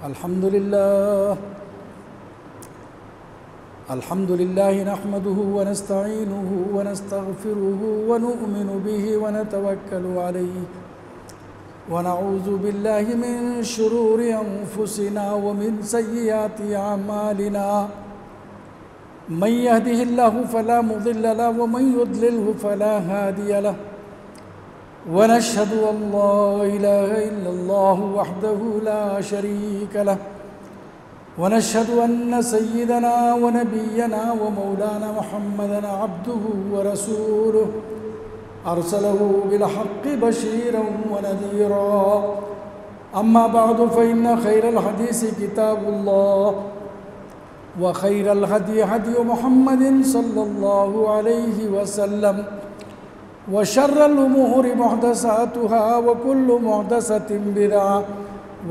अल्हम्दुलिल्लाह नहमदुहु व नस्तईनुहु व नस्तगफिरुहु व नु'मिनु बिही व नतवक्कलु अलैहि व नऊज़ु बिल्लाहि मिन शुरूरि अनफुसिना व मिन सय्यिआति अमालिना मन यहदिहिल्लाहु फला मुदिल्ल लहु व मन युद्लिल्हु फला हादिय लहु व नशहदु अल्ला इलाहा इल्लल्लाहु वहदहु ला शरीक लहु व नशहदु अन्न सय्यिदना व नबिय्यना व मौलाना मुहम्मदन अब्दुहु व रसूलुहु अरसलहु बिलहक्कि बशीरन व नज़ीरा अम्मा बअदु फ़इन्न खैरल हदीसी किताबुल्लाह व खैरल हदी हदी मुहम्मदिन सल्लल्लाहु अलैहि वसल्लम व शर्रल उमूरि मुहदसातुहा व कुल्लु मुहदसतिन बिदअह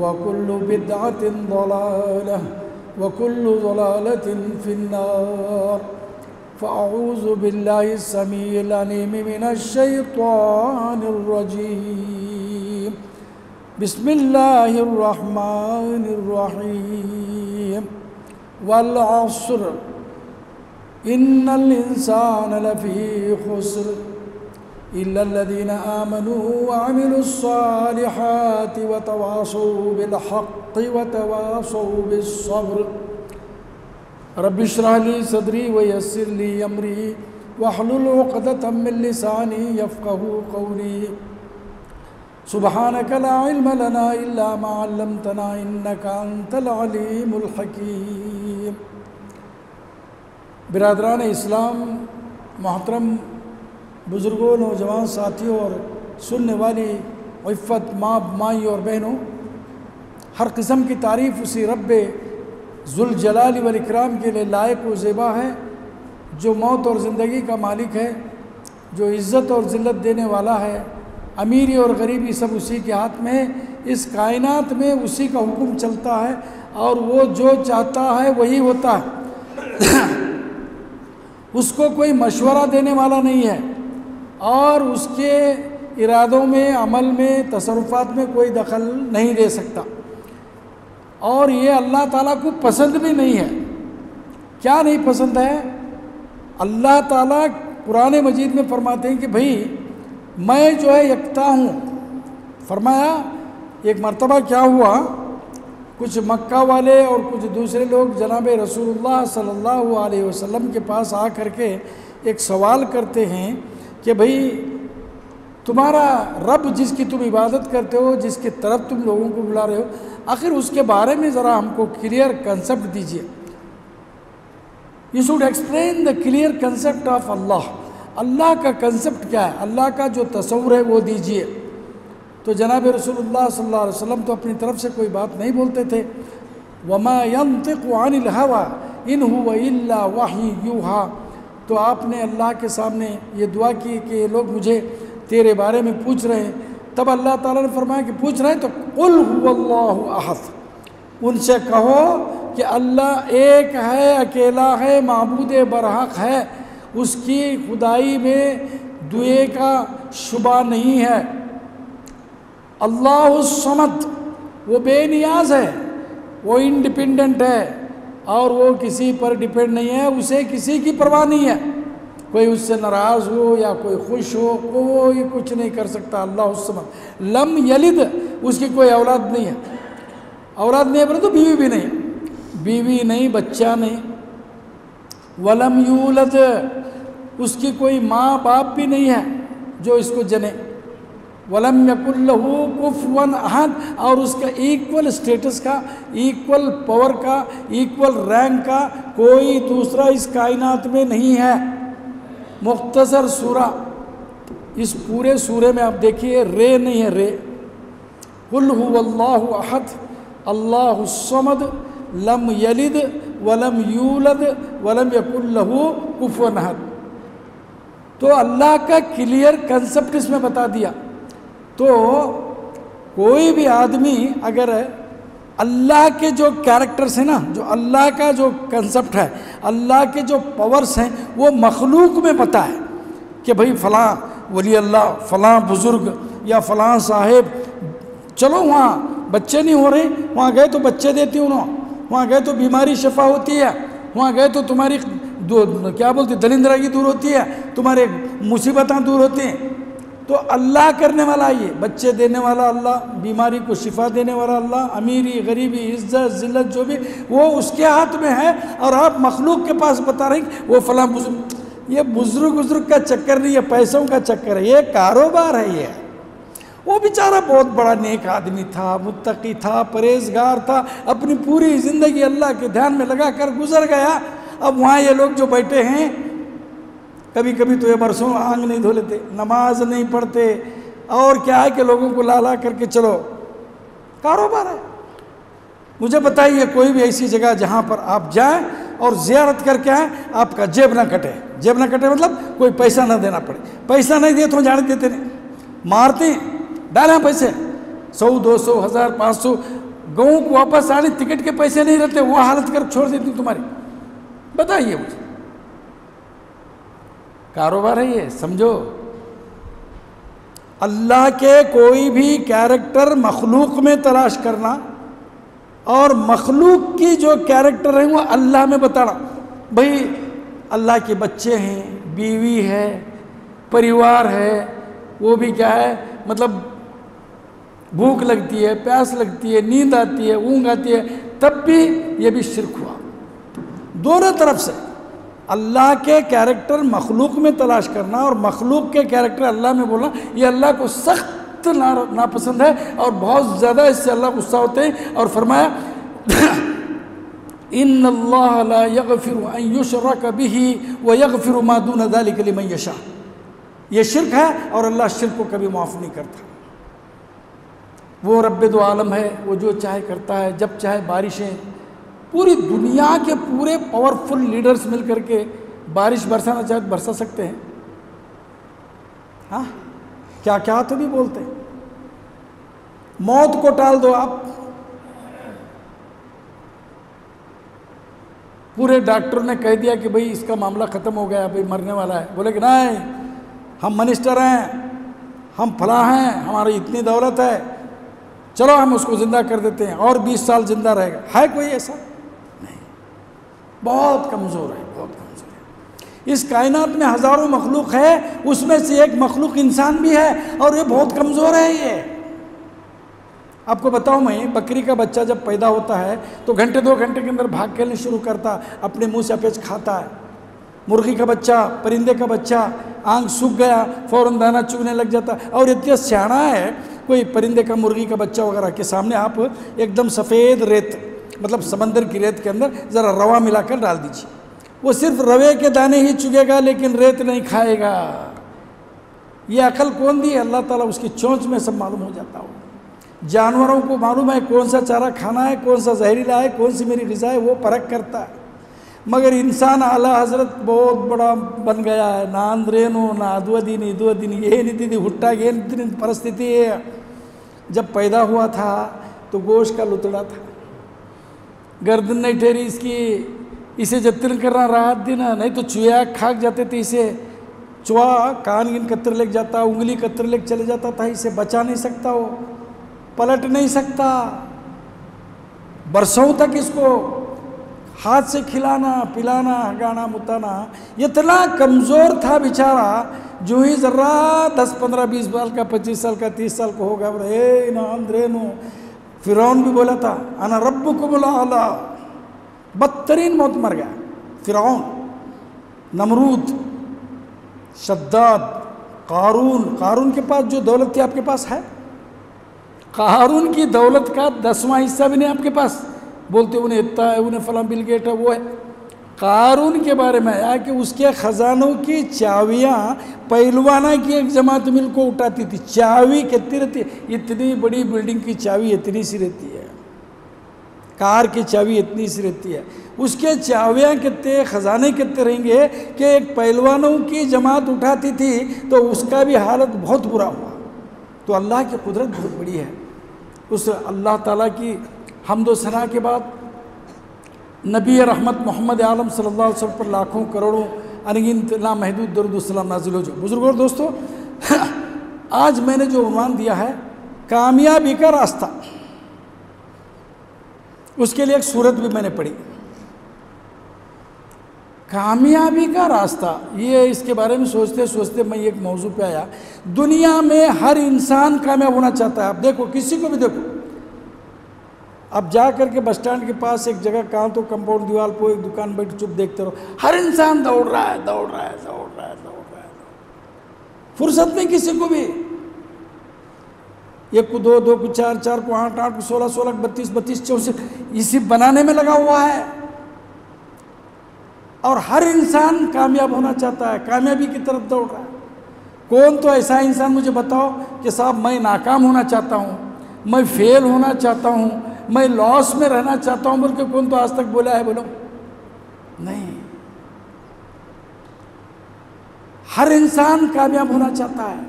व कुल्लु बिदअतिन ज़लालह व कुल्लु ज़लालतिन फिन्नार फ़अऊज़ु बिल्लाहि अस्समीइल अलीम मिनश शैतानिर रजीम बिस्मिल्लाहिर रहमानिर रहीम वल अस्र इन्नल इंसान लफ़ी खुस्र इल्लल्लज़ीना आमनू व अमिलुस्सालिहाति व तवासौ बिलहक्कि व तवासौ बिस्सब्र रब्बि इश्रह ली सदरी व यस्सिर ली अमरी वहलुल उक़दतम मिन लिसानी यफ़क़हू क़ौली सुब्हानक ला इल्म लना इल्ला मा अल्लमतना इन्नका अंतल अलीमुल हकीम। बिरादरान इस्लाम, मोहतरम बुज़ुर्गों, नौजवान साथियों और सुनने वाली इफ़्फ़त माँ माई और बहनों, हर किस्म की तारीफ़ उसी रब्बे ज़ुल जलाली वल इकराम के लिए लायक व ज़ेबा है, जो मौत और ज़िंदगी का मालिक है, जो इज़्ज़त और ज़िल्लत देने वाला है। अमीरी और गरीबी सब उसी के हाथ में है। इस कायनात में उसी का हुक्म चलता है और वो जो चाहता है वही होता है। उसको कोई मशवरा देने वाला नहीं है और उसके इरादों में, अमल में, तसर्रुफ़ात में कोई दखल नहीं दे सकता। और ये अल्लाह ताला को पसंद भी नहीं है। क्या नहीं पसंद है? अल्लाह ताला कुरान मजीद में फरमाते हैं कि भाई मैं जो है यकता हूँ। फरमाया एक मर्तबा क्या हुआ, कुछ मक्का वाले और कुछ दूसरे लोग जनाब रसूलुल्लाह सल्लल्लाहु अलैहि वसल्लम के पास आ करके एक सवाल करते हैं कि भाई तुम्हारा रब जिसकी तुम इबादत करते हो, जिसकी तरफ तुम लोगों को बुला रहे हो, आखिर उसके बारे में ज़रा हमको क्लियर कंसेप्ट दीजिए। You should explain the clear concept of Allah. Allah का कंसेप्ट क्या है, अल्लाह का जो तस्वुर है वो दीजिए। तो जनाब रसूलुल्लाह सल्लल्लाहु अलैहि वसल्लम तो अपनी तरफ से कोई बात नहीं बोलते थे। वमा यंतिक़ु अनिल हवा इन हुवा इल्ला वही यूहा। तो आपने अल्लाह के सामने ये दुआ की कि ये लोग मुझे तेरे बारे में पूछ रहे हैं। तब अल्लाह ताला ने फरमाया कि पूछ रहे हैं तो कुल हुवल्लाहु अहद, उनसे कहो कि अल्लाह एक है, अकेला है, माबूद बरहक है, उसकी खुदाई में दुए का शुबा नहीं है। अल्लाहुस समद, वो बेनियाज है, वो इंडिपेंडेंट है और वो किसी पर डिपेंड नहीं है, उसे किसी की परवाह नहीं है। कोई उससे नाराज़ हो या कोई खुश हो, कोई कुछ नहीं कर सकता। अल्लाहुस समद, लम यलिद, उसकी कोई औलाद नहीं है। औलाद नहीं है परंतु बीवी भी नहीं, बीवी नहीं, बच्चा नहीं। वलम यूलद, उसकी कोई माँ बाप भी नहीं है जो इसको जने। वलम यकुल लहू कुफुवन अहद, और उसका इक्वल स्टेटस का, इक्वल पावर का, इक्वल रैंक का कोई दूसरा इस कायनात में नहीं है। मुख्तसर सूरा, इस पूरे सूरे में आप देखिए रे नहीं है, रे। कुल हुवल्लाहु अहद अल्लाहुस समद लम यलिद वलम यूलद वलम यकुल लहू कुफुवन अहद। तो अल्लाह का क्लियर कंसेप्ट इसमें बता दिया। तो कोई भी आदमी अगर अल्लाह के जो कैरेक्टर्स हैं ना, जो अल्लाह का जो कंसेप्ट है, अल्लाह के जो पावर्स हैं, वो मखलूक में पता है कि भाई फ़लाँ वली अल्लाह, फ़लाँ बुज़ुर्ग या फ़लाँ साहिब, चलो वहाँ बच्चे नहीं हो रहे, वहाँ गए तो बच्चे देती हूँ, वहाँ गए तो बीमारी शफा होती है, वहाँ गए तो तुम्हारी क्या बोलते दलिंदरागी दूर होती है, तुम्हारे मुसीबतें दूर होती हैं। तो अल्लाह करने वाला ये, बच्चे देने वाला अल्लाह, बीमारी को शिफा देने वाला अल्लाह, अमीरी गरीबी इज्जत जिल्लत जो भी वो उसके हाथ में है। और आप मखलूक के पास बता रहे हैं वो फलां बुजुर्ग, ये बुजुर्ग का चक्कर नहीं है, पैसों का चक्कर है, ये कारोबार है। ये वो बेचारा बहुत बड़ा नेक आदमी था, मुत्तकी था, परहेजगार था, अपनी पूरी ज़िंदगी अल्लाह के ध्यान में लगा कर गुजर गया। अब वहाँ ये लोग जो बैठे हैं, कभी कभी तो ये बरसों आंग नहीं धो लेते, नमाज नहीं पढ़ते, और क्या है कि लोगों को ला करके चलो कारोबार है। मुझे बताइए कोई भी ऐसी जगह जहाँ पर आप जाएं और ज़ियारत करके आएँ, आपका जेब ना कटे। जेब ना कटे मतलब कोई पैसा ना देना पड़े। पैसा नहीं दिए तो जाने देते नहीं, मारते डालें पैसे 100 200 1000 500, गाँव को वापस आने टिकट के पैसे नहीं रहते, वो हालत कर छोड़ देती तुम्हारी। बताइए मुझे, कारोबार है ये, समझो। अल्लाह के कोई भी कैरेक्टर मखलूक में तलाश करना और मखलूक की जो कैरेक्टर है वो अल्लाह में बताना। भाई अल्लाह के बच्चे हैं, बीवी है, परिवार है, वो भी क्या है, मतलब भूख लगती है, प्यास लगती है, नींद आती है, ऊँघ आती है, तब भी ये भी शिर्क हुआ। दोनों तरफ से अल्लाह के कैरेक्टर मखलूक में तलाश करना और मखलूक के कैरेक्टर अल्लाह में बोलना, ये अल्लाह को सख्त नापसंद है और बहुत ज़्यादा इससे अल्लाह गुस्सा होते हैं। और फरमाया इन्नल्लाह ला यगफिरु अन युशरक बिही व यगफिरु मा दून ज़ालिका लिमन यशा। ये शिर्क है और अल्लाह शिर्क को कभी माफ़ नहीं करता। वो रब्बे दो आलम है, वो जो चाहे करता है, जब चाहे बारिशें, पूरी दुनिया के पूरे पावरफुल लीडर्स मिल करके बारिश बरसाना चाहे तो बरसा सकते हैं। हाँ, क्या क्या तो भी बोलते हैं। मौत को टाल दो आप, पूरे डॉक्टर ने कह दिया कि भाई इसका मामला ख़त्म हो गया, भाई मरने वाला है, बोले कि नहीं हम मिनिस्टर हैं, हम फला हैं, हमारी इतनी दौलत है, चलो हम उसको ज़िंदा कर देते हैं और 20 साल ज़िंदा रहेगा। है कोई ऐसा? नहीं, बहुत कमज़ोर है, बहुत कमज़ोर है। इस कायनात में हज़ारों मखलूक है, उसमें से एक मखलूक इंसान भी है और ये बहुत कमज़ोर है। ये आपको बताऊं मैं, बकरी का बच्चा जब पैदा होता है तो घंटे 2 घंटे के अंदर भाग खेलने शुरू करता, अपने मुंह से अपेच खाता है। मुर्गी का बच्चा, परिंदे का बच्चा, आंख सूख गया फ़ौरन दाना चुगने लग जाता। और इतना सियाना है, कोई परिंदे का, मुर्गी का बच्चा वगैरह के सामने आप एकदम सफ़ेद रेत, मतलब समंदर की रेत के अंदर ज़रा रवा मिलाकर डाल दीजिए, वो सिर्फ रवे के दाने ही चुगेगा लेकिन रेत नहीं खाएगा। ये अकल कौन दी है? अल्लाह ताला उसकी चोंच में सब मालूम हो जाता हो। जानवरों को मालूम है कौन सा चारा खाना है, कौन सा जहरीला है, कौन सी मेरी ग़िज़ा है, वो परख करता है। मगर इंसान आला हजरत बहुत बड़ा बन गया है, ना अंद्रेनो ना अद्वदीनी दुअदीनी ये नीति हुट्टा ये परिस्थिति है। जब पैदा हुआ था तो गोश्त का लुतड़ा था, गर्दन नहीं ठहरी इसकी, इसे जत्न करना राहत देना, नहीं तो चुया खाक जाते थे इसे। चुहा कान गिन कतर लेके जाता, उंगली कतर लेके चले जाता था, इसे बचा नहीं सकता, वो पलट नहीं सकता। बरसों तक इसको हाथ से खिलाना पिलाना हगाना मुताना, इतना कमज़ोर था बेचारा। जो ही ज़रा 10 15 20 साल का 25 साल का 30 साल का होगा, बोले ना अंद्रेनो, फ़िरौन भी बोला था अना रब्बुकुमुल आला, बदतरीन मौत मर गया फ़िरौन, नमरूद, शद्दाद, कारून के पास जो दौलत थी आपके पास है? कारून की दौलत का 10वां हिस्सा भी नहीं आपके पास। बोलते उन्हें इतना है, उन्हें फलां बिल गेट है, वो है। कारून के बारे में आया कि उसके ख़जानों की चाबियाँ पहलवाना की एक जमात मिल को उठाती थी। चाबी कितनी रहती है? इतनी बड़ी बिल्डिंग की चाबी इतनी सी रहती है, कार की चाबी इतनी सी रहती है। उसके चाबियाँ कितने, ख़जाने कितने रहेंगे कि एक पहलवानों की जमात उठाती थी तो उसका भी हालत बहुत बुरा हुआ। तो अल्लाह की कुदरत बहुत बड़ी है। उस अल्लाह ताला की हम्दो सना के बाद नबी रहमत मोहम्मद आलम सल्लल्लाहु अलैहि वसल्लम पर लाखों करोड़ों अनगिनत लामहदूद दरूद सलाम नाज़िल हो। बुजुर्गों और दोस्तों, आज मैंने जो उन्वान दिया है कामयाबी का रास्ता, उसके लिए एक सूरत भी मैंने पढ़ी, कामयाबी का रास्ता। ये इसके बारे में सोचते सोचते मैं एक मौजू पे आया, दुनिया में हर इंसान कामयाब होना चाहता है। आप देखो, किसी को भी देखो, अब जा करके बस स्टैंड के पास एक जगह कहाँ तो कंपाउंड दीवार पर एक दुकान बैठ चुप देखते रहो, हर इंसान दौड़ रहा है, दौड़ रहा है, दौड़ रहा है, दौड़ रहा है, फुर्सत नहीं किसी को भी। एक को दो, दो को चार, चार को आठ, आठ को 16, 16 को 32, 32, 64, इसी बनाने में लगा हुआ है। और हर इंसान कामयाब होना चाहता है, कामयाबी की तरफ दौड़ रहा है। कौन तो ऐसा इंसान मुझे बताओ कि साहब मैं नाकाम होना चाहता हूँ, मैं फेल होना चाहता हूँ, मैं लॉस में रहना चाहता हूँ बोल के कौन तो आज तक बोला है? बोलो नहीं। हर इंसान कामयाब होना चाहता है,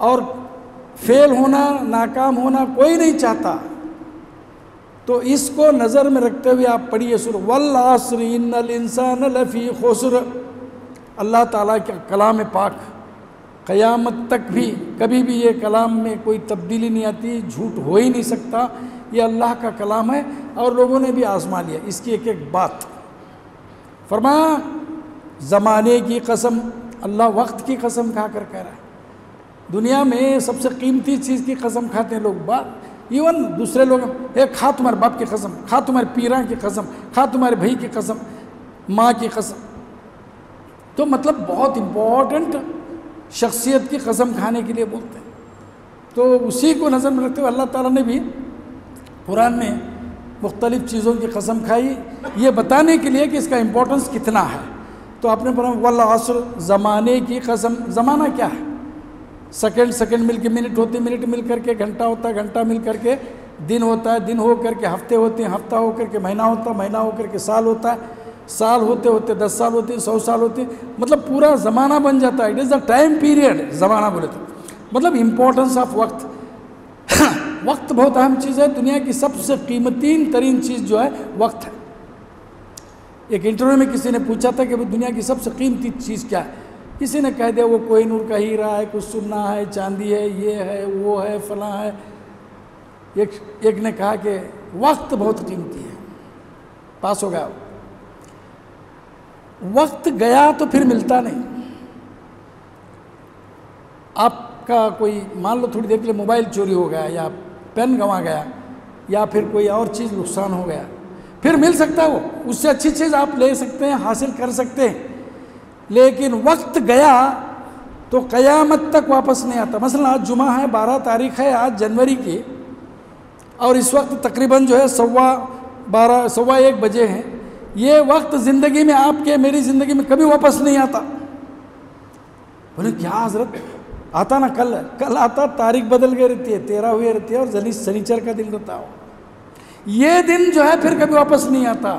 और फेल होना, नाकाम होना कोई नहीं चाहता। तो इसको नज़र में रखते हुए आप पढ़िए सूरह वल अस्र इन्नल इंसान लफ़ी खुस्र। अल्लाह ताला का कलाम पाक क़यामत तक भी कभी भी ये कलाम में कोई तब्दीली नहीं आती, झूठ हो ही नहीं सकता। ये अल्लाह का कलाम है और लोगों ने भी आजमा लिया। इसकी एक एक बात फरमाया, ज़माने की कसम, अल्लाह वक्त की कसम खा कर कह रहा है। दुनिया में सबसे कीमती चीज़ की कसम खाते हैं लोग, बात इवन दूसरे लोग, खा तुम्हारे बाप की कसम, खा तुम्हारे पीरा की कसम, खा तुम्हारे भाई की कसम, माँ की कसम। तो मतलब बहुत इम्पोर्टेंट शख्सियत की कसम खाने के लिए बोलते हैं। तो उसी को नज़र में रखते हुए अल्लाह ताला ने भी कुरान में मुख्तलिफ़ चीज़ों की कसम खाई, ये बताने के लिए कि इसका इम्पोर्टेंस कितना है। तो आपने पढ़ा वल अस्र, ज़माने की कसम। ज़माना क्या है? सेकंड सेकंड मिल के मिनट होते, मिनट मिल करके घंटा होता है, घंटा मिल करके दिन होता है, दिन हो करके हफ्ते होते हैं, हफ्ता हो करके महीना होता है, महीना हो करके साल होता है, साल होते होते 10 साल होते हैं, 100 साल होते हैं, मतलब पूरा ज़माना बन जाता है। It is the time period, ज़माना बोले तो मतलब इम्पोर्टेंस ऑफ वक्त। वक्त बहुत अहम चीज़ है, दुनिया की सबसे कीमती तरीन चीज़ जो है वक्त है। एक इंटरव्यू में किसी ने पूछा था कि दुनिया की सबसे कीमती चीज़ क्या है? किसी ने कह दिया वो कोहिनूर का हीरा है, कुछ सोना है, चांदी है, ये है, वो है, फला है। एक ने कहा कि वक्त बहुत कीमती है। पास हो गया। वक्त गया तो फिर मिलता नहीं। आपका कोई मान लो थोड़ी देर के लिए मोबाइल चोरी हो गया, या पेन गंवा गया, या फिर कोई और चीज़ नुकसान हो गया, फिर मिल सकता है वो, उससे अच्छी चीज़ आप ले सकते हैं, हासिल कर सकते हैं। लेकिन वक्त गया तो क़यामत तक वापस नहीं आता। मसलन आज जुमा है, 12 तारीख है आज जनवरी की, और इस वक्त तकरीबन जो है 12:15 सवा 1 बजे हैं। ये वक्त ज़िंदगी में आपके मेरी ज़िंदगी में कभी वापस नहीं आता। बोले क्या हज़रत? आता ना, कल आता, तारीख बदल गई रहती है, 13 हुई रहती है, और शनिचर का दिन रहता हो। ये दिन जो है फिर कभी वापस नहीं आता,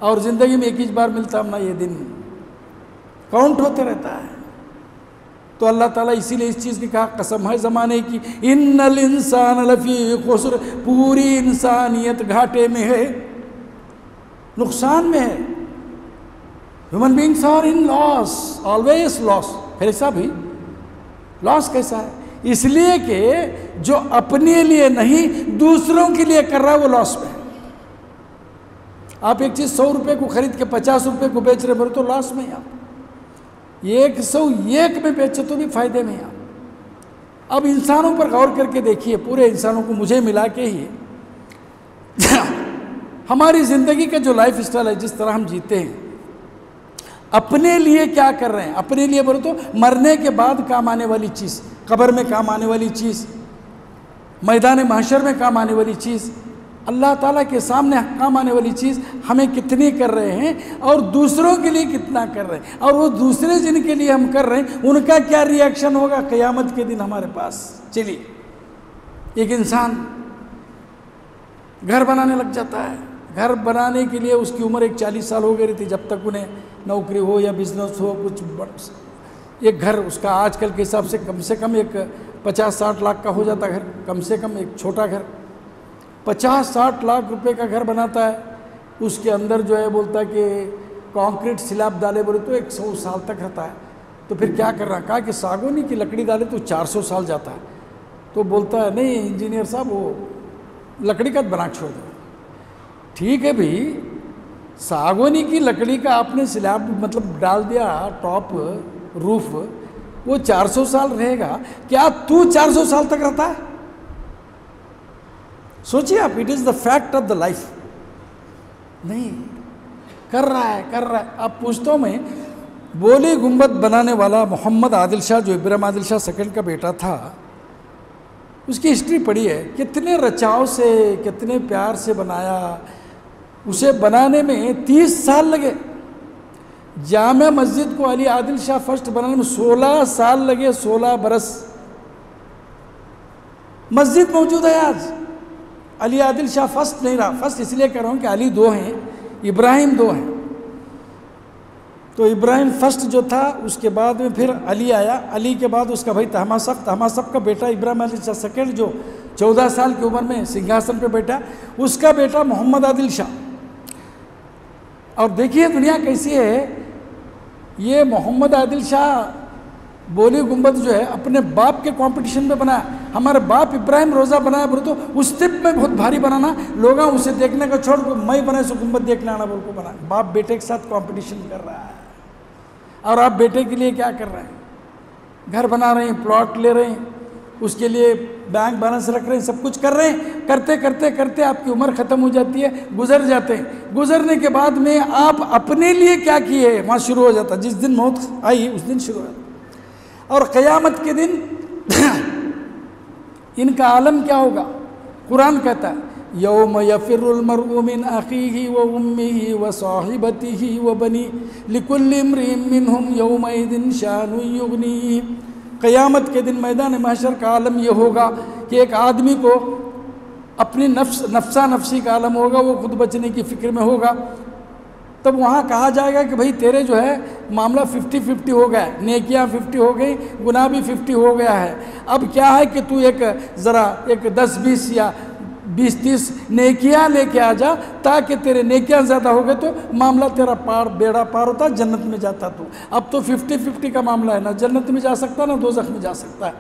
और ज़िंदगी में एक ही बार मिलता अपना ये दिन काउंट होते रहता है। तो अल्लाह ताला इसीलिए इस चीज़ की कहा कसम है ज़माने की, इन्नल इंसान लफ़ी खुस्र, पूरी इंसानियत घाटे में है, नुकसान में है। Human beings are in loss, always loss. फिर ऐसा भी लॉस कैसा है? इसलिए कि जो अपने लिए नहीं दूसरों के लिए कर रहा है वो लॉस में है। आप एक चीज़ 100 रुपये को खरीद के 50 रुपये को बेच रहे, बोले तो लॉस में आप 101 में बेचे तो भी फायदे में आप। अब इंसानों पर गौर करके देखिए, पूरे इंसानों को मुझे मिला के ही हमारी ज़िंदगी का जो लाइफ स्टाइल है, जिस तरह हम जीते हैं, अपने लिए क्या कर रहे हैं? अपने लिए बोले तो मरने के बाद काम आने वाली चीज़, कब्र में काम आने वाली चीज़, मैदान महशर में काम आने वाली चीज़, अल्लाह ताला के सामने काम आने वाली चीज़ हमें कितनी कर रहे हैं, और दूसरों के लिए कितना कर रहे हैं, और वो दूसरे जिनके लिए हम कर रहे हैं उनका क्या रिएक्शन होगा क़यामत के दिन हमारे पास। चलिए, एक इंसान घर बनाने लग जाता है। घर बनाने के लिए उसकी उम्र एक 40 साल हो गई थी, जब तक उन्हें नौकरी हो या बिजनेस हो, कुछ एक घर उसका आजकल के हिसाब से कम एक 50-60 लाख का हो जाता घर, कम से कम एक छोटा घर 50-60 लाख रुपए का घर बनाता है। उसके अंदर जो है बोलता है कि कंक्रीट स्लैब डाले, बोले तो 100 साल तक रहता है। तो फिर क्या कर रहा है? कहा कि सागौनी की लकड़ी डाले तो 400 साल जाता है। तो बोलता है नहीं इंजीनियर साहब, वो लकड़ी का बना छोड़ दो। ठीक है भाई, सागवानी की लकड़ी का आपने स्लैब मतलब डाल दिया टॉप रूफ, वो 400 साल रहेगा। क्या तू 400 साल तक रहता है? सोचिए आप, it is the fact of the life. नहीं कर रहा है। आप पूछता हूं मैं, बोली गुंबद बनाने वाला मोहम्मद आदिल शाह, जो इब्राहिम आदिल शाह सेकंड का बेटा था, उसकी हिस्ट्री पढ़ी है, कितने रचाव से, कितने प्यार से बनाया। उसे बनाने में 30 साल लगे। जामा मस्जिद को अली आदिल शाह फर्स्ट बनाने में 16 साल लगे, 16 बरस। मस्जिद मौजूद है आज। अली आदिल शाह फर्स्ट नहीं रहा। फर्स्ट इसलिए कह रहा हूँ कि अली 2 हैं, इब्राहिम 2 हैं। तो इब्राहिम फर्स्ट जो था, उसके बाद में फिर अली आया। अली के बाद उसका भाई तहमासप का बेटा इब्राहिम आदिल शाह सेकंड, जो 14 साल की उम्र में सिंहासन पे बैठा, उसका बेटा मोहम्मद आदिल शाह। और देखिए दुनिया कैसी है। ये मोहम्मद आदिल शाह बोली गुंबद जो है अपने बाप के कंपटीशन में बनाया। हमारे बाप इब्राहिम रोज़ा बनाया बोले तो उस तिप में बहुत भारी बनाना, लोग उसे देखने का छोड़ को मैं बनाए सो गुंबद देखने आना बोल को बना। बाप बेटे के साथ कंपटीशन कर रहा है। और आप बेटे के लिए क्या कर रहे हैं? घर बना रहे हैं, प्लॉट ले रहे हैं, उसके लिए बैंक बैलेंस रख रहे हैं, सब कुछ कर रहे हैं। करते करते करते आपकी उम्र ख़त्म हो जाती है, गुजर जाते हैं। गुजरने के बाद में आप अपने लिए क्या किए, वहाँ शुरू हो जाता। जिस दिन मौत आई उस दिन शुरू हो जाता। और क़यामत के दिन इनका आलम क्या होगा? कुरान कहता है, यौम यफ़िरुल मर्उ मिन अख़ीही व उम्मिही व साहिबतिही व बनी लिकुल्लि इम्रिइन मिनहुम यौमइज़िन शानुन युग़नीह। क़यामत के दिन मैदान महशर का आलम ये होगा कि एक आदमी को अपनी नफ्सा नफ्सी का आलम होगा, वो खुद बचने की फ़िक्र में होगा। तब वहाँ कहा जाएगा कि भाई तेरे जो है मामला 50-50 हो गया है, नेकियाँ 50 हो गई, गुनाह भी 50 हो गया है। अब क्या है कि तू एक 10-20 या 20-30 नेकियाँ लेके आ जा, ताकि तेरे नेकियाँ ज़्यादा हो गए तो मामला तेरा बेड़ा पार होता, जन्नत में जाता तू। अब तो 50-50 का मामला है, ना जन्नत में जा सकता ना दोज़ख में जा सकता है।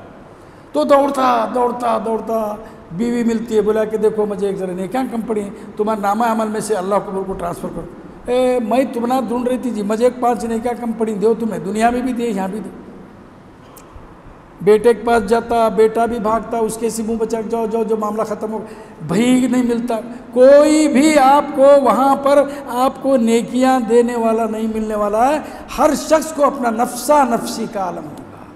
तो दौड़ता बीवी मिलती है, बोला कि देखो मुझे एक ज़रा नेकियाँ कम पड़ी हैं, तुम्हारा नामा अमल में से अल्लाह कबूल को ट्रांसफ़र करो। मैं तुम्हारा ढूंढ रही थी जी, मुझे 5 नेकियाँ कम पड़ी, दो तुम्हें, दुनिया में भी दिए यहाँ भी दो। बेटे के पास जाता, बेटा भी भागता, उसके से मुँह बचा जाओ जो मामला ख़त्म हो। भाई नहीं मिलता, कोई भी आपको वहाँ पर आपको नेकियाँ देने वाला नहीं मिलने वाला है। हर शख्स को अपना नफ्सा नफ्सी का आलम होगा।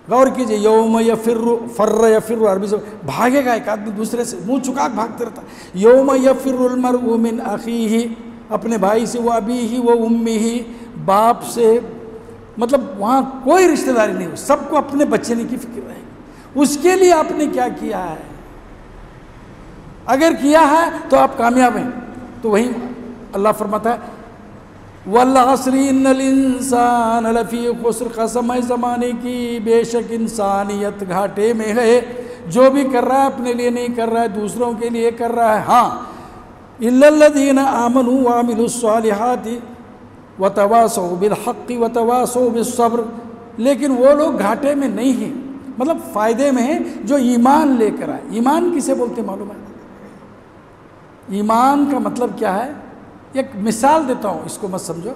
गौर कीजिए, यौम यफ़िर्रु अरबी से भागेगा एक आदमी दूसरे से, मुँह चुका भागते रहता। यौम यफ़िर्रुल मर्उ मिन अख़ीही, अपने भाई से, वो अबी ही वो उम्मी ही, बाप से, मतलब वहाँ कोई रिश्तेदारी नहीं हो, सबको अपने बचने की फिक्र रहेगी। उसके लिए आपने क्या किया है? अगर किया है तो आप कामयाब हैं। तो वहीं अल्लाह फरमाता है, वल अस्रि इन्नल इंसान लफ़ी खुस्र, कसम है ज़माने की, बेशक इंसानियत घाटे में है। जो भी कर रहा है अपने लिए नहीं कर रहा है, दूसरों के लिए कर रहा है। हाँ, इल्लल्लज़ीना आमनू व अमिलुस्सालिहाति व तवासौ बिल हक़्क़ि व तवासौ बिस सब्र। लेकिन वो लोग घाटे में नहीं हैं, मतलब फ़ायदे में हैं जो ईमान लेकर आए। ईमान किसे बोलते मालूम है? ईमान का मतलब क्या है? एक मिसाल देता हूँ, इसको मत समझो।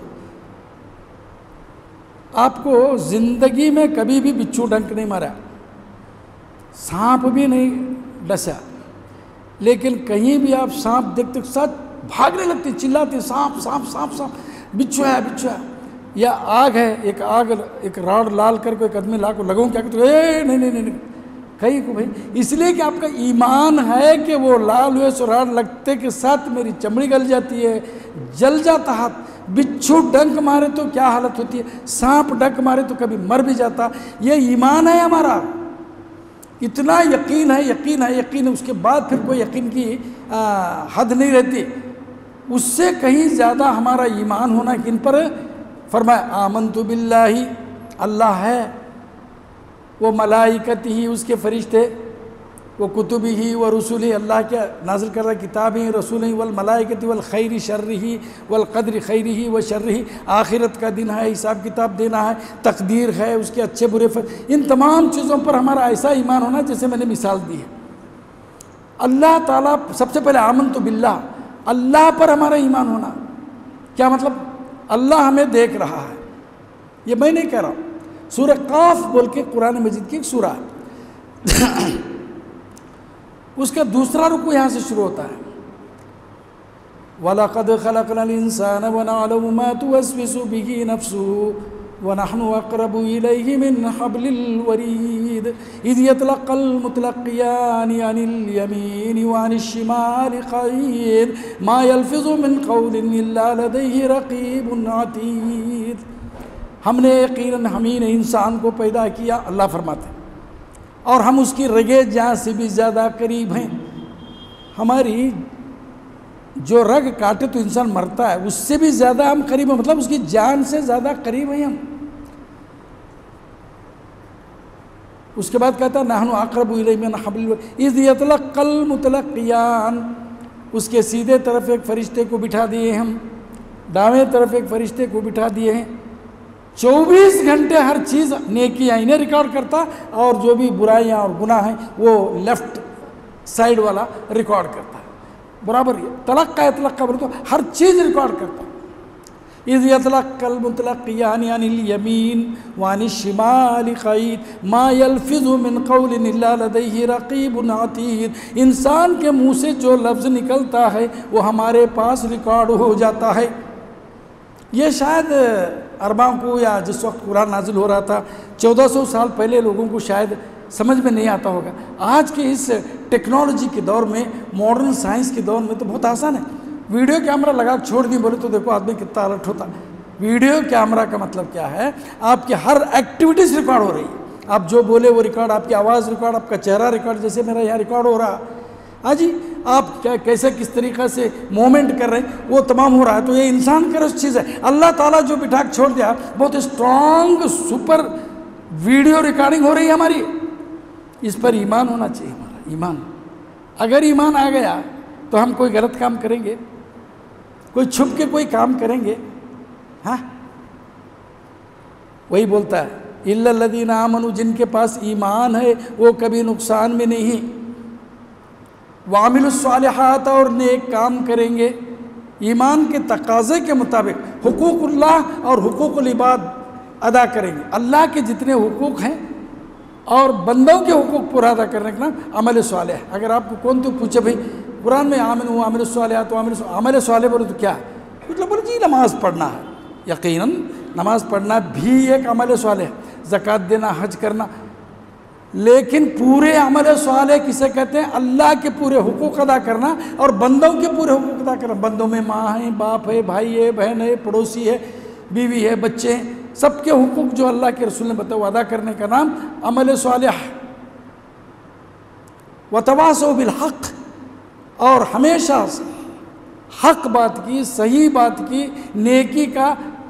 आपको ज़िंदगी में कभी भी बिच्छू डंक नहीं मारा, सांप भी नहीं डसा, लेकिन कहीं भी आप सांप देखते साथ भागने लगते, चिल्लाते, सांप सांप सांप सांप, बिच्छू है बिच्छू है। या आग है, एक राड लाल करके एक आदमी ला को लगाऊँ क्या कहते, नहीं कहीं को भाई, इसलिए कि आपका ईमान है कि वो लाल हुए सो राड लगते के साथ मेरी चमड़ी गल जाती है, जल जाता हाथ। बिच्छू डंक मारे तो क्या हालत होती है, सांप डंक मारे तो कभी मर भी जाता। ये ईमान है हमारा, इतना यकीन है, उसके बाद फिर कोई यकीन की हद नहीं रहती। उससे कहीं ज़्यादा हमारा ईमान होना किन पर? फरमाया आमनतु बिल्लाही, अल्लाह है, वो मलाइकतिही, उसके फरिश्ते, वो कुतुबिही व रसूलिही, अल्लाह क्या नाज़िल कर रहा किताब ही, रसूल ही, वल मलाइकति वल खैरि शर्रिही वल क़द्रि खैरिही व शर्रिही। आखिरत का दिन है, हिसाब किताब देना है, तकदीर है, उसके अच्छे बुरे इन तमाम चीज़ों पर हमारा ऐसा ईमान होना जैसे मैंने मिसाल दी है। अल्लाह ताला सबसे पहले आमन तो बिल्लाह, अल्लाह पर हमारा ईमान होना। क्या मतलब? अल्लाह हमें देख रहा है, ये मैं नहीं कह रहा हूँ। सूरह काफ बोल के कुरान मजीद की एक सूरा है उसका दूसरा रुकू यहाँ से शुरू होता है, वलक़द ख़लक़नल इंसान व नअलमु मा तुवस्विसु बिही नफ्सुहु व नहनु अक़रबु इलैहि मिन हब्लिल वरीद इज़ यतलक़्क़ल मुतलक़्क़ियानि अनिल यमीनि व अनिश शिमालि क़ईद मा यल्फ़िज़ु मिन क़ौलिन इल्ला लदैहि रक़ीबुन अतीद। हमने यकीनन हम ही ने इंसान को पैदा किया, अल्लाह फरमाते हैं, और हम उसकी रगे जान से भी ज़्यादा करीब हैं। हमारी जो रग काटे तो इंसान मरता है, उससे भी ज़्यादा हम करीब हैं, मतलब उसकी जान से ज़्यादा करीब हैं हम। उसके बाद कहता है नहनु अक़रबु इलैहि मिन हब्लिल वरीद इज़ यतलक़्क़ल मुतलक़्क़ियान, उसके सीधे तरफ एक फ़रिश्ते को बिठा दिए हम, दावें तरफ एक फ़रिश्ते को बिठा दिए हैं। 24 घंटे हर चीज़ नेकियाँ इन्हें रिकॉर्ड करता, और जो भी बुराइयाँ और गुनाह हैं वो लेफ़्ट साइड वाला रिकॉर्ड करता है बराबर। तलक्का यतलक्का बोले तो हर चीज़ रिकॉर्ड करता। इज़ यतलक़्क़ल मुतलक़्क़ियानि अनिल यमीन व अनिश शिमालि क़ईद मा यल्फ़िज़ु मिन क़ौलिन इल्ला लदैहि रक़ीबुन अतीद। इंसान के मुँह से जो लफ्ज़ निकलता है वो हमारे पास रिकॉर्ड हो जाता है। ये शायद अरबा को या जिस वक्त कुरान नाजिल हो रहा था 1400 साल पहले लोगों को शायद समझ में नहीं आता होगा। आज के इस टेक्नोलॉजी के दौर में, मॉडर्न साइंस के दौर में तो बहुत आसान है। वीडियो कैमरा लगा छोड़ दी बोले तो देखो आदमी कितना अलर्ट होता। वीडियो कैमरा का मतलब क्या है? आपकी हर एक्टिविटीज़ रिकॉर्ड हो रही है, आप जो बोले वो रिकॉर्ड, आपकी आवाज़ रिकॉर्ड, आपका चेहरा रिकॉर्ड, जैसे मेरा यहाँ रिकॉर्ड हो रहा। हाँ जी, आप क्या कैसे किस तरीक़े से मूवमेंट कर रहे हैं वो तमाम हो रहा है। तो ये इंसान का उस चीज़ है। अल्लाह ताला जो बिठा छोड़ दिया, बहुत स्ट्रॉन्ग सुपर वीडियो रिकॉर्डिंग हो रही है हमारी। इस पर ईमान होना चाहिए हमारा। ईमान, अगर ईमान आ गया तो हम कोई गलत काम करेंगे, कोई छुप के कोई काम करेंगे? हाँ, वही बोलता है इल्लल्लज़ीना आमनू, जिनके पास ईमान है वो कभी नुकसान में नहीं, वामिलुस्सालिहात, और नेक काम करेंगे ईमान के तकाज़े के मुताबिक, हुकूकुल्लाह और हुकूकुल इबाद अदा करेंगे। अल्लाह के जितने हुकूक हैं और बंदों के हुकूक पूरा अदा करने का नाम अमल सालेह। अगर आपको कौन तो पूछे भाई कुरान में आमिनू आमिल सालेहात तो अमल सालेह बोले तो क्या मतलब? बोले जी नमाज़ पढ़ना है। यकीनन नमाज़ पढ़ना भी एक अमल सालेह, ज़कात देना, हज करना, लेकिन पूरे अमल सालेह किसे कहते हैं? अल्लाह के पूरे हुकूक अदा करना और बंदों के पूरे हुकूक अदा करना। बंदों में माँ है, बाप है, भाई है, बहन है, पड़ोसी है, बीवी है, बच्चे हैं, सबके हुकूक जो अल्लाह के रसूल ने बताया अदा करने का नाम अमल सालेह। वतवासौ बिल हक़, और हमेशा हक़ बात की, सही बात की, नेकी का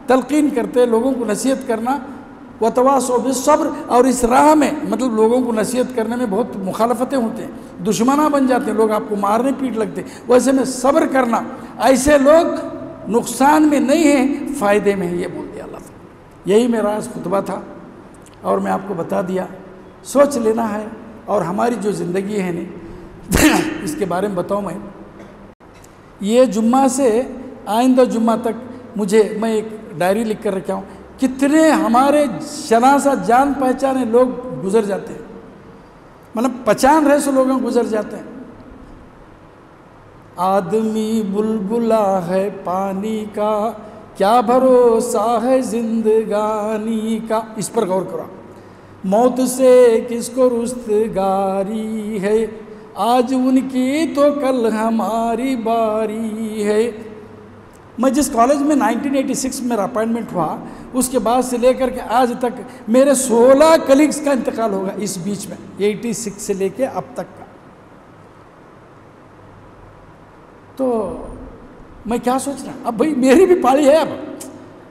तलकीन करते, लोगों को नसीहत करना। वतवासौ बिस्सब्र, और इस राह में मतलब लोगों को नसीहत करने में बहुत मुखालफतें होती हैं, दुश्मना बन जाते हैं, लोग आपको मारने पीट लगते, वैसे में सब्र करना। ऐसे लोग नुकसान में नहीं हैं, फ़ायदे में है, ये बोल दिया अल्लाह। यही मेरा आज खुतबा था और मैं आपको बता दिया। सोच लेना है, और हमारी जो ज़िंदगी है नहीं इसके बारे में बताऊँ मैं। ये जुम्मा से आइंदा जुम्मा तक मैं एक डायरी लिख कर रखा हूँ, कितने हमारे शनासा जान पहचाने लोग गुजर जाते हैं, मतलब पहचान रहे सो लोग गुजर जाते हैं। आदमी बुलबुला है पानी का, क्या भरोसा है जिंदगानी का। इस पर गौर करो। मौत से किसको रुस्तगारी है, आज उनकी तो कल हमारी बारी है। मैं जिस कॉलेज में 1986 में मेरा अपॉइंटमेंट हुआ, उसके बाद से लेकर के आज तक मेरे 16 कलीग्स का इंतकाल होगा इस बीच में, 86 से लेके अब तक का। तो मैं क्या सोच रहा हूँ, अब भाई मेरी भी पारी है। अब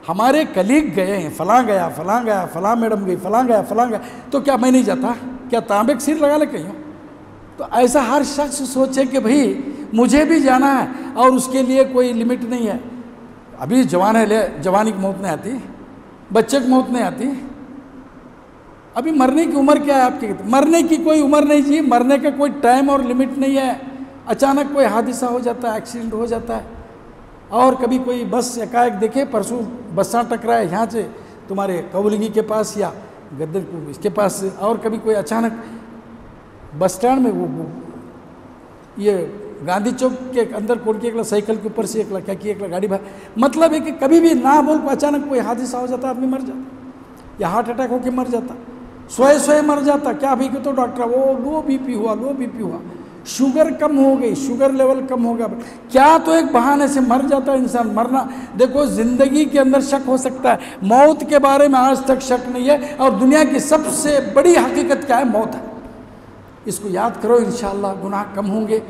हमारे कलीग गए हैं, फलां गया, फलां गया, फलां मैडम गई, फलां गया, फलां गया, तो क्या मैं नहीं जाता? क्या तांबे की सीट लगा ले कहीं? तो ऐसा हर शख्स सोचे कि भाई मुझे भी जाना है, और उसके लिए कोई लिमिट नहीं है। अभी जवान है, ले जवानी की मौत नहीं आती, बच्चे की मौत नहीं आती, अभी मरने की उम्र क्या है आपकी? मरने की कोई उम्र नहीं जी, मरने का कोई टाइम और लिमिट नहीं है। अचानक कोई हादसा हो जाता है, एक्सीडेंट हो जाता है, और कभी कोई बस एकाएक देखे परसों बस्सा टकराए यहाँ से तुम्हारे कौलगी के पास या गद्दर इसके पास से, और कभी कोई अचानक बस स्टैंड में वो ये गांधी चौक के अंदर कोड के एकला साइकिल के ऊपर से एकला क्या कि एकला गाड़ी भाई, मतलब है कि कभी भी ना बोल को अचानक कोई हादसा हो जाता, आदमी मर जाता या हार्ट अटैक होकर मर जाता, सोए मर जाता। क्या अभी तो डॉक्टर वो लो बीपी हुआ, शुगर कम हो गई, शुगर लेवल कम होगा, क्या तो एक बहाने से मर जाता है इंसान। मरना देखो, जिंदगी के अंदर शक हो सकता है, मौत के बारे में आज तक शक नहीं है, और दुनिया की सबसे बड़ी हकीकत क्या है? मौत है। इसको याद करो, इंशाअल्लाह गुनाह कम होंगे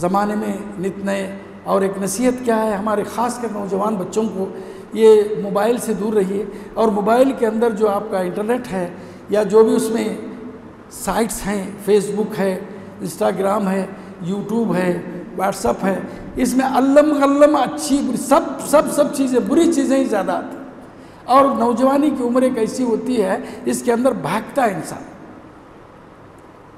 ज़माने में नित नए। और एक नसीहत क्या है हमारे ख़ास कर नौजवान बच्चों को, ये मोबाइल से दूर रहिए, और मोबाइल के अंदर जो आपका इंटरनेट है या जो भी उसमें साइट्स हैं, फेसबुक है, इंस्टाग्राम है, यूट्यूब है, व्हाट्सअप है, इसमें अल्लम गल्लम अच्छी सब चीज़ें, बुरी चीज़ें ही ज़्यादा आती हैं। और नौजवानी की उम्र एक ऐसी होती है, इसके अंदर भागता है इंसान।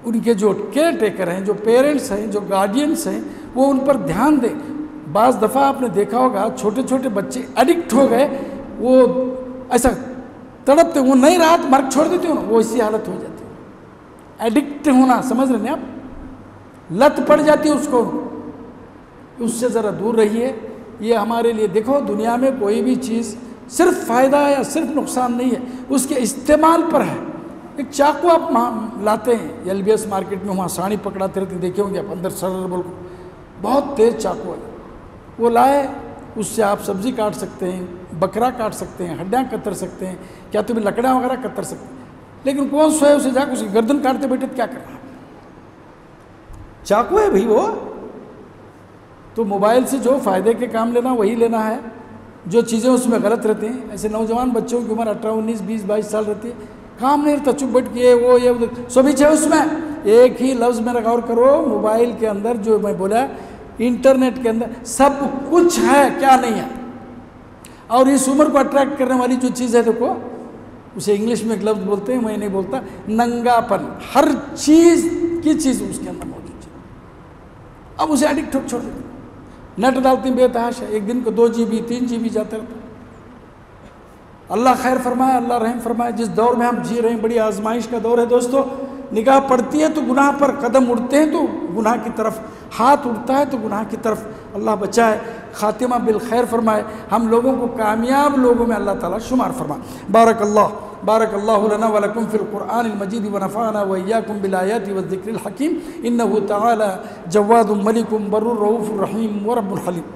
उनके जो केयर टेकर हैं, जो पेरेंट्स हैं, जो गार्डियंस हैं, वो उन पर ध्यान दें। बाज़ दफ़ा आपने देखा होगा छोटे छोटे बच्चे एडिक्ट हो गए, वो ऐसा तड़पते, वो नहीं रात मर्ग छोड़ देते हो ना, वो इसी हालत हो जाती है। एडिक्ट होना समझ रहे हैं आप, लत पड़ जाती है उसको, उससे ज़रा दूर रहिए। ये हमारे लिए देखो, दुनिया में कोई भी चीज़ सिर्फ फ़ायदा या सिर्फ नुकसान नहीं है, उसके इस्तेमाल पर है। एक चाकू आप लाते हैं LBS मार्केट में, वहाँ साड़ी पकड़ाते रहते, देखे होंगे आप, अंदर सरर बोल, बहुत तेज़ चाकू है, वो लाए, उससे आप सब्ज़ी काट सकते हैं, बकरा काट सकते हैं, हड्डियाँ कतर सकते हैं, क्या तुम्हें लकड़ियाँ वगैरह कतर सकते हैं, लेकिन कौन सोए उसे जाकर उसकी गर्दन काटते बैठे तो क्या करना? चाकू है भाई वो। तो मोबाइल से जो फ़ायदे के काम लेना वही लेना है, जो चीज़ें उसमें गलत रहती हैं। ऐसे नौजवान बच्चों की उम्र 18, 19, 20, 22 साल रहती है, काम नहीं रहता, चुप बैठ के वो ये सभी है उसमें। एक ही लफ्ज़ में गौर करो, मोबाइल के अंदर जो मैं बोला, इंटरनेट के अंदर सब कुछ है, क्या नहीं है। और इस उम्र को अट्रैक्ट करने वाली जो चीज़ है, देखो उसे इंग्लिश में एक लफ्ज़ बोलते हैं, मैं नहीं बोलता, नंगापन। हर चीज़ की चीज़ उसके अंदर मौजूद है। अब उसे एडिक्ट छोड़ देते, नेट डालती बेतहाशा, एक दिन को 2 GB 3 GB जाते रहते। अल्लाह खैर फरमाए, अल्लाह रहम फरमाए। जिस दौर में हम जी रहे हैं, बड़ी आजमाइश का दौर है दोस्तों। निगाह पड़ती है तो गुनाह पर कदम उठते हैं, तो गुनाह की तरफ हाथ उठता है तो गुनाह की तरफ। अल्लाह बचाए, खातिमा बिल खैर फरमाए, हम लोगों को कामयाब लोगों में अल्लाह ताला शुमार फरमाए। बारकल्लाहु लना व लकुम फिल कुरआनिल मजीद व नफ़अना व इय्याकुम बिल आयाति व ज़िक्रिल हकीम। इन्नहु तआला जव्वादुम मलिकुम बर्रुर रऊफ़ुर रहीम व रब्बुल हलीम।